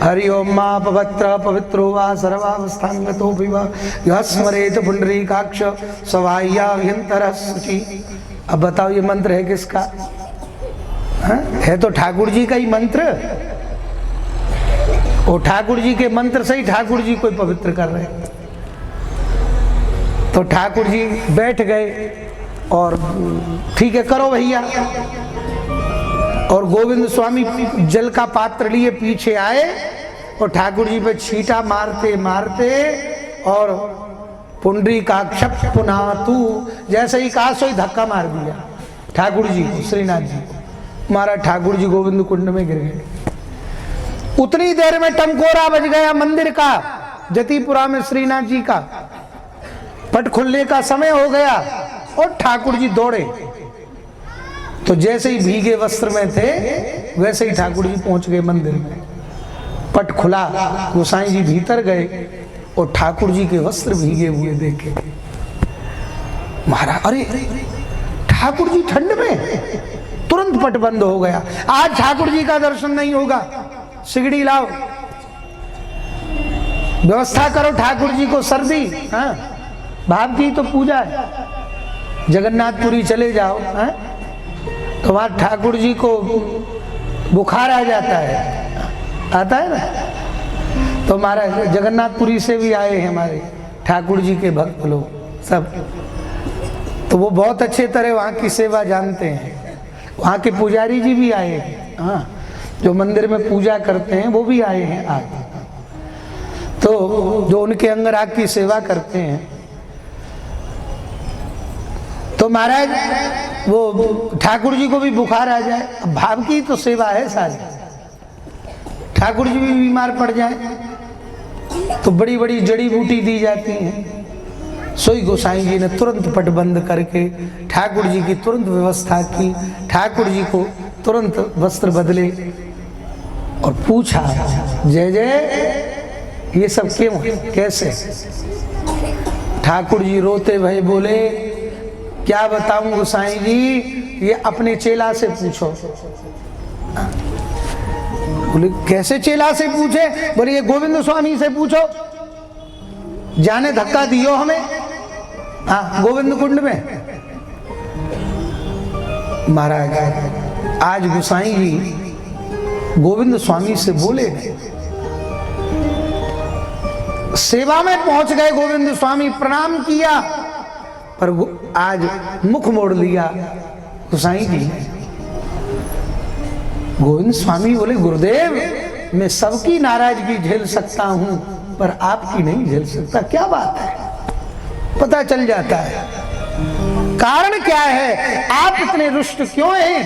हरि ओम मा पवित्र पवित्रो वा सर्वावस्थांगतो विवा यः स्मरेत पुंडरीकाक्ष सवाह्याभ्यंतरः शुचि। अब बताओ ये मंत्र है किसका? है तो ठाकुर जी का ही मंत्र। वो ठाकुर जी के मंत्र से ही ठाकुर जी को पवित्र कर रहे। तो ठाकुर जी बैठ गए और ठीक है करो भैया। और गोविंद स्वामी जल का पात्र लिए पीछे आए और ठाकुर जी पे छींटा मारते मारते और पुंडरीकाक्ष पुनः तू जैसे ही कहा सोई धक्का मार दिया ठाकुर जी को, श्रीनाथ जी को मारा। ठाकुर जी गोविंद कुंड में गिर गए। उतनी देर में टंकोरा बज गया मंदिर का, जतिपुरा में श्रीनाथ जी का पट खुलने का समय हो गया और ठाकुर जी दौड़े। तो जैसे ही भीगे वस्त्र में थे वैसे ही ठाकुर जी पहुंच गए मंदिर में। पट खुला, गोसाई जी भीतर गए और ठाकुर जी के वस्त्र भीगे हुए देखे। महाराज अरे ठाकुर जी ठंड में, तुरंत पट बंद हो गया। आज ठाकुर जी का दर्शन नहीं होगा, सिगड़ी लाओ, व्यवस्था करो ठाकुर जी को सर्दी। हाँ भाव की तो पूजा है, जगन्नाथपुरी चले जाओ। हाँ तो वहां ठाकुर जी को बुखार आ जाता है, आता है ना। तो महाराज जगन्नाथपुरी से भी आए हैं हमारे ठाकुर जी के भक्त लोग सब, तो वो बहुत अच्छे तरह वहाँ की सेवा जानते हैं। वहाँ के पुजारी जी भी आए हैं, हाँ जो मंदिर में पूजा करते हैं वो भी आए हैं आज। तो जो उनके अंगराग की सेवा करते हैं। तो महाराज वो ठाकुर जी को भी बुखार आ जाए, अब भाव की तो सेवा है सारी, ठाकुर जी भी बीमार पड़ जाए तो बड़ी बड़ी जड़ी बूटी दी जाती हैं। सोई गोसाई जी ने तुरंत पट बंद करके ठाकुर जी की तुरंत व्यवस्था की। ठाकुर जी को तुरंत वस्त्र बदले और पूछा जय जय ये सब क्यों, कैसे? ठाकुर जी रोते भय बोले क्या बताऊं गोसाई जी, ये अपने चेला से पूछो। बोले कैसे चेला से पूछे? बोले ये गोविंद स्वामी से पूछो, जाने धक्का दियो हमें हाँ गोविंद कुंड में। महाराज आज गोसाई जी गोविंद स्वामी से बोले, सेवा में पहुंच गए। गोविंद स्वामी प्रणाम किया पर आज मुख मोड़ लिया गोसाई जी। गोविंद स्वामी बोले गुरुदेव मैं सबकी नाराजगी झेल सकता हूं पर आपकी नहीं झेल सकता। क्या बात है? पता चल जाता है कारण क्या है, आप इतने रुष्ट क्यों हैं?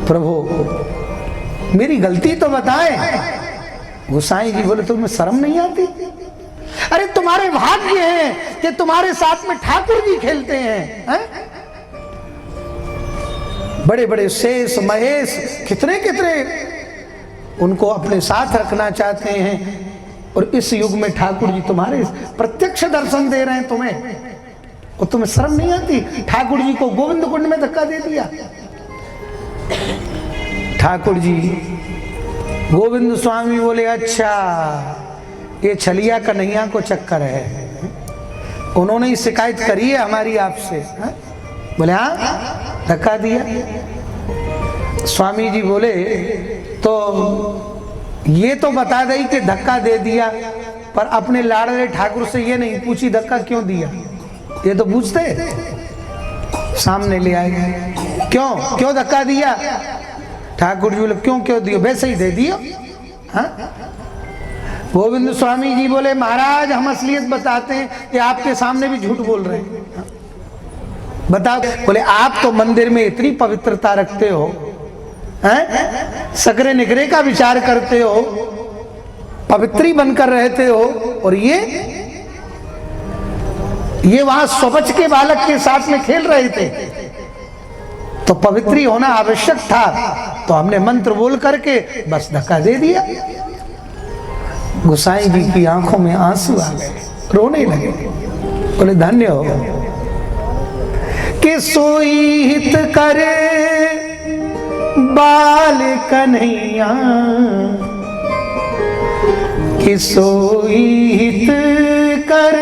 प्रभु मेरी गलती तो बताएं। गोसाई जी बोले तुम्हें शर्म नहीं आती? अरे तुम्हारे भाग्य हैं कि तुम्हारे साथ में ठाकुर जी खेलते हैं। बड़े बड़े शेष महेश कितने कितने उनको अपने साथ रखना चाहते हैं और इस युग में ठाकुर जी तुम्हारे प्रत्यक्ष दर्शन दे रहे हैं तुम्हें, और तुम्हें शर्म नहीं आती? ठाकुर जी को गोविंद कुंड में धक्का दे दिया। ठाकुर जी गोविंद स्वामी बोले अच्छा ये छलिया कन्हैया को चक्कर है, उन्होंने ही शिकायत करी है हमारी आपसे। बोले हाँ धक्का दिया। स्वामी जी बोले तो ये तो बता दई कि धक्का दे दिया, पर अपने लाडले ठाकुर से ये नहीं पूछी धक्का क्यों दिया। ये तो पूछते, सामने ले आए क्यों क्यों धक्का दिया। ठाकुर जी बोले क्यों क्यों दियो, वैसे ही दे दियो। हाँ गोविंद स्वामी जी बोले महाराज हम असलियत बताते हैं कि आपके सामने भी झूठ बोल रहे हैं। बताओ। बोले आप तो मंदिर में इतनी पवित्रता रखते हो, हैं सकरे निकरे का विचार करते हो, पवित्री बनकर रहते हो, और ये वहां स्वबच के बालक के साथ में खेल रहे थे, तो पवित्री होना आवश्यक था, तो हमने मंत्र बोल करके बस धक्का दे दिया। गोसाई जी की आंखों में आंसू आ गए, रोने लगे। बोले धन्य हो कि सोई हित करे बाल कन्हैया कि सोई हित कर,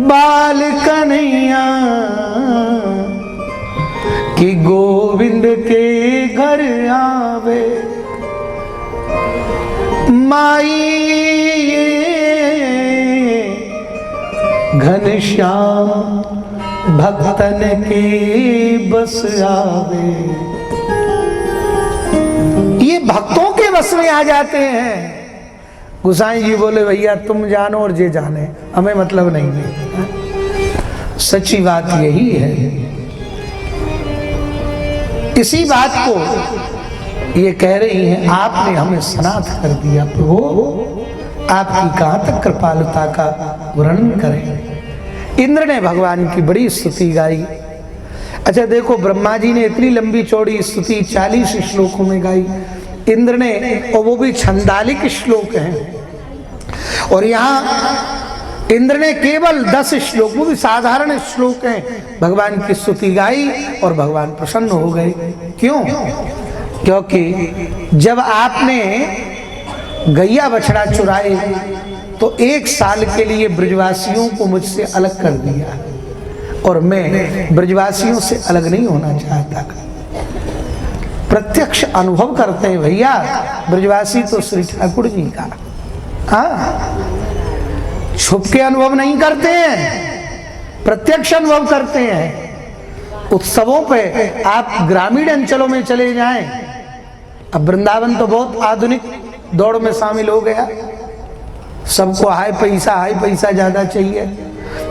बाल कन्हैया कि गोविंद के घर आवे। माई घनश्याम भक्तन के बस आवे। ये भक्तों के बस में आ जाते हैं। गोसाई जी बोले भैया तुम जानो और जे जाने, हमें मतलब नहीं है। सच्ची बात यही है। इसी बात को ये कह रही हैं, आपने हमें सनाथ कर दिया प्रभु, आपकी कहां तक कृपालुता का वर्णन करें। इंद्र ने भगवान की बड़ी स्तुति गाई। अच्छा देखो, ब्रह्मा जी ने इतनी लंबी चौड़ी स्तुति 40 श्लोकों में गाई, इंद्र ने, और वो भी छंदालिक श्लोक हैं। और यहाँ इंद्र ने केवल 10 श्लोक, वो भी साधारण श्लोक हैं, भगवान की स्तुति गाई और भगवान प्रसन्न हो गए। क्यों? क्योंकि जब आपने गैया बछड़ा चुराए तो 1 साल के लिए ब्रजवासियों को मुझसे अलग कर दिया, और मैं ब्रजवासियों से अलग नहीं होना चाहता। प्रत्यक्ष अनुभव करते हैं भैया, ब्रजवासी तो श्री ठाकुर जी का, हाँ, छुप के अनुभव नहीं करते हैं, प्रत्यक्ष अनुभव करते हैं। उत्सवों पे आप ग्रामीण अंचलों में चले जाएं, अब वृंदावन तो बहुत आधुनिक दौड़ में शामिल हो गया, सबको हाई पैसा ज्यादा चाहिए।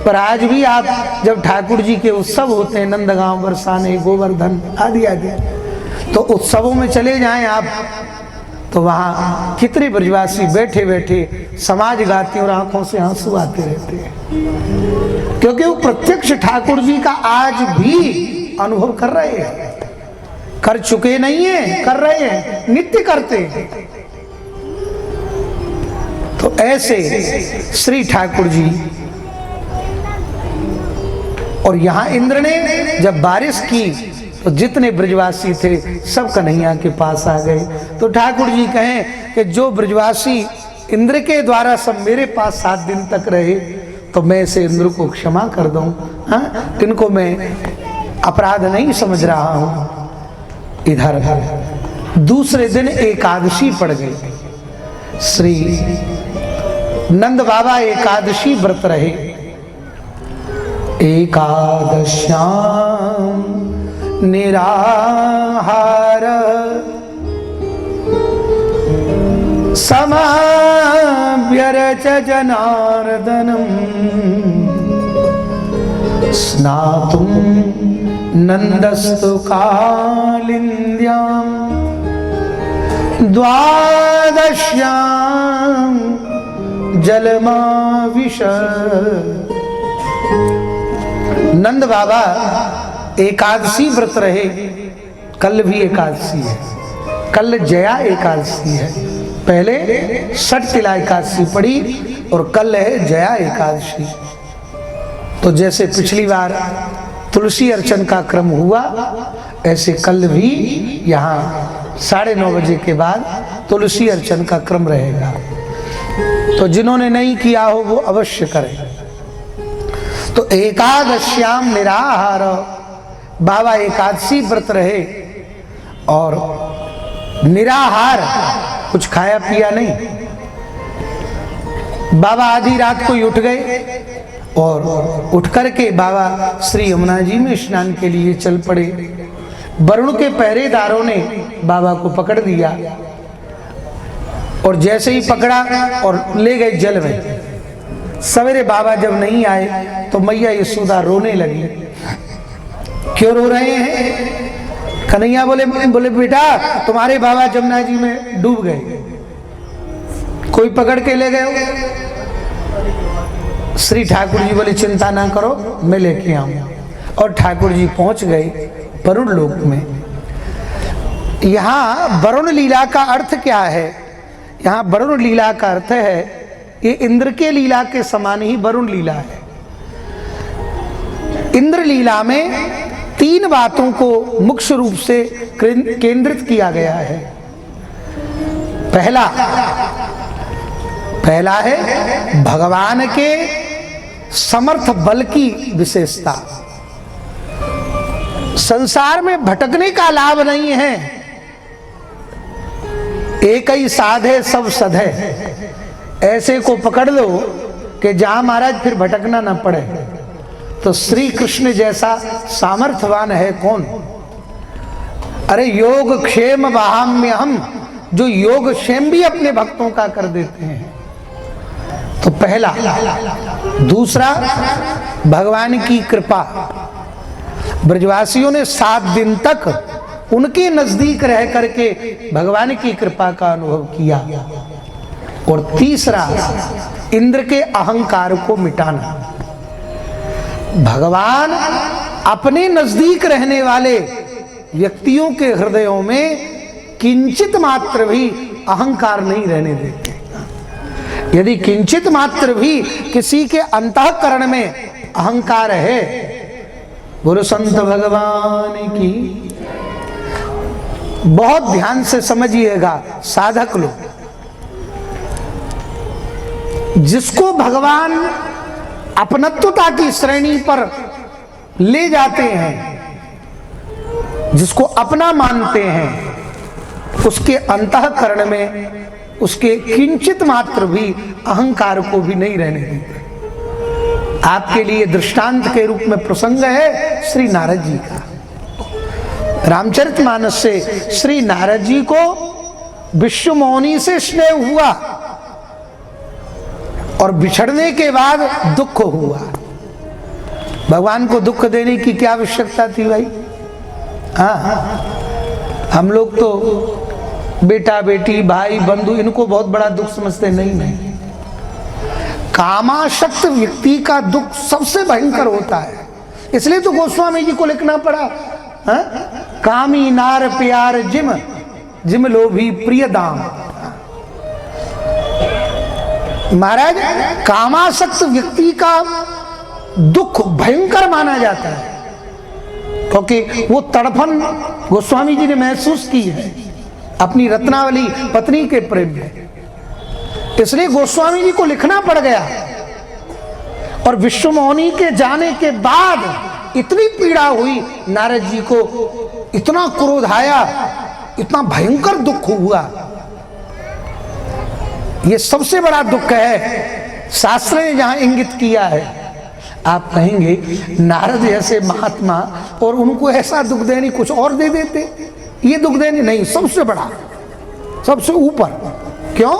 पर आज भी आप जब ठाकुर जी के उत्सव होते हैं, नंदगांव, बरसाने, गोवर्धन आदि आदि, तो उत्सवों में चले जाएं आप, तो वहां कितने ब्रजवासी बैठे बैठे समाज गाते और आंखों से आंसू आते रहते हैं, क्योंकि वो प्रत्यक्ष ठाकुर जी का आज भी अनुभव कर रहे हैं। कर चुके नहीं है, कर रहे हैं, नित्य करते हैं। तो ऐसे श्री ठाकुर जी, और यहां इंद्र ने जब बारिश की तो जितने ब्रजवासी थे सब कन्हैया के पास आ गए। तो ठाकुर जी कहें कि जो ब्रजवासी इंद्र के द्वारा सब मेरे पास 7 दिन तक रहे, तो मैं इसे इंद्र को क्षमा कर दूं, हाँ, इनको मैं अपराध नहीं समझ रहा हूं। इधर दूसरे दिन एकादशी पड़ गई। श्री नंद बाबा एकादशी व्रत रहे। एकादश्याम निराहार समाभ्यरच जनार्दनम स्नातुम नंदस्तु कालिंद्याम द्वादश्याम जलमाविश। नंद बाबा एकादशी व्रत रहे। कल भी एकादशी है, कल जया एकादशी है। पहले षटतिला एकादशी पड़ी और कल है जया एकादशी। तो जैसे पिछली बार तुलसी अर्चन का क्रम हुआ, ऐसे कल भी यहाँ 9:30 बजे के बाद तुलसी अर्चन का क्रम रहेगा। तो जिन्होंने नहीं किया हो वो अवश्य करें। तो एकादश्याम निराहार, बाबा एकादशी व्रत रहे और निराहार, कुछ खाया पिया नहीं। बाबा आधी रात को ही उठ गए और उठ करके बाबा श्री यमुना जी में स्नान के लिए चल पड़े। वरुण के पहरेदारों ने बाबा को पकड़ दिया और जैसे ही पकड़ा और ले गए जल में। सवेरे बाबा जब नहीं आए तो मैया यशोदा रोने लगी। क्यों रो रहे हैं? कन्हैया बोले बेटा तुम्हारे बाबा जमुना जी में डूब गए, कोई पकड़ के ले गए। श्री ठाकुर जी बोले चिंता ना करो, मैं लेके आऊं। और ठाकुर जी पहुंच गए वरुण लोक में। यहाँ वरुण लीला का अर्थ क्या है? यहाँ वरुण लीला का अर्थ है, ये इंद्र के लीला के समान ही वरुण लीला है। इंद्र लीला में 3 बातों को मुख्य रूप से केंद्रित किया गया है। पहला है भगवान के समर्थ बल की विशेषता। संसार में भटकने का लाभ नहीं है, एक ही साध है सब सध है। ऐसे को पकड़ लो कि जहां महाराज फिर भटकना ना पड़े। तो श्री कृष्ण जैसा सामर्थ्यवान है कौन? अरे योग क्षेम वहाम्य हम, जो योग क्षेम भी अपने भक्तों का कर देते हैं। तो पहला। दूसरा, भगवान की कृपा। ब्रजवासियों ने 7 दिन तक उनके नजदीक रह करके भगवान की कृपा का अनुभव किया। और तीसरा, इंद्र के अहंकार को मिटाना। भगवान अपने नजदीक रहने वाले व्यक्तियों के हृदयों में किंचित मात्र भी अहंकार नहीं रहने देते। यदि किंचित मात्र भी किसी के अंतःकरण में अहंकार है, बोलो संत भगवान की। बहुत ध्यान से समझिएगा साधक लोग, जिसको भगवान अपनत्वता की श्रेणी पर ले जाते हैं, जिसको अपना मानते हैं, उसके अंतःकरण में उसके किंचित मात्र भी अहंकार को भी नहीं रहने देते। आपके लिए दृष्टांत के रूप में प्रसंग है श्री नारद जी का। रामचरितमानस से श्री नारद जी को विश्वमौनी से स्नेह हुआ और बिछड़ने के बाद दुख हुआ। भगवान को दुख देने की क्या आवश्यकता थी भाई? हाँ, हम लोग तो बेटा बेटी भाई बंधु इनको बहुत बड़ा दुख समझते नहीं। कामासक्त व्यक्ति का दुख सबसे भयंकर होता है। इसलिए तो गोस्वामी जी को लिखना पड़ा, कामी नार प्यार जिम जिम लोभी प्रिय दाम। महाराज, कामासक्त व्यक्ति का दुख भयंकर माना जाता है, क्योंकि वो तड़फन गोस्वामी जी ने महसूस की है अपनी रत्नावली पत्नी के प्रेम में। इसलिए गोस्वामी जी को लिखना पड़ गया। और विश्वमौनी के जाने के बाद इतनी पीड़ा हुई नारद जी को, इतना क्रोध आया, इतना भयंकर दुख हुआ। ये सबसे बड़ा दुख है। शास्त्र ने जहां इंगित किया है, आप कहेंगे नारद जैसे महात्मा और उनको ऐसा दुख देने, कुछ और दे देते, ये दुख देने नहीं, सबसे बड़ा, सबसे ऊपर। क्यों?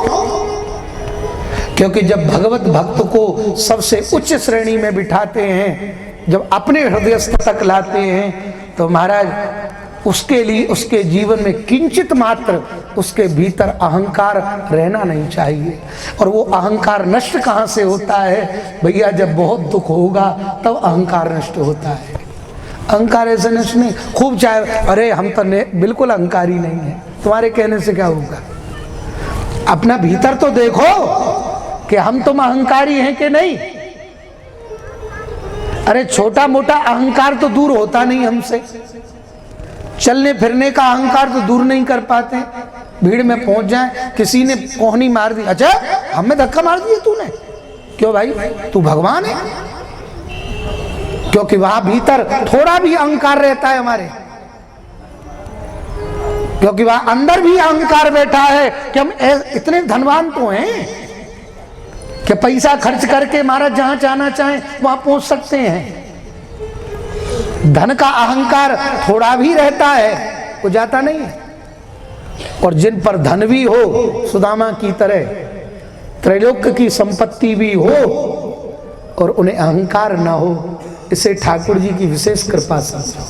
क्योंकि जब भगवत भक्त को सबसे उच्च श्रेणी में बिठाते हैं, जब अपने हृदय तक लाते हैं, तो महाराज उसके लिए, उसके जीवन में किंचित मात्र उसके भीतर अहंकार रहना नहीं चाहिए। और वो अहंकार नष्ट कहाँ से होता है भैया? जब बहुत दुख होगा तब अहंकार नष्ट होता है। अहंकार ऐसे नष्ट नहीं, खूब चाहे अरे हम तो बिल्कुल अहंकारी नहीं है, तुम्हारे कहने से क्या होगा? अपना भीतर तो देखो कि हम तुम अहंकारी हैं कि नहीं। अरे छोटा मोटा अहंकार तो दूर होता नहीं हमसे, चलने फिरने का अहंकार तो दूर नहीं कर पाते। भीड़ में पहुंच जाए, किसी ने कोहनी मार दी, अच्छा हमें धक्का मार दिया तूने, क्यों भाई? तू भगवान है। क्योंकि वहां भीतर थोड़ा भी अहंकार रहता है हमारे, क्योंकि वहां अंदर भी अहंकार बैठा है कि हम इतने धनवान तो हैं कि पैसा खर्च करके महाराज जहां जाना चाहें वहां पहुंच सकते हैं। धन का अहंकार थोड़ा भी रहता है, वो जाता नहीं है। और जिन पर धन भी हो, सुदामा की तरह त्रैलोक्य की संपत्ति भी हो और उन्हें अहंकार ना हो, इसे ठाकुर जी की विशेष कृपा समझो।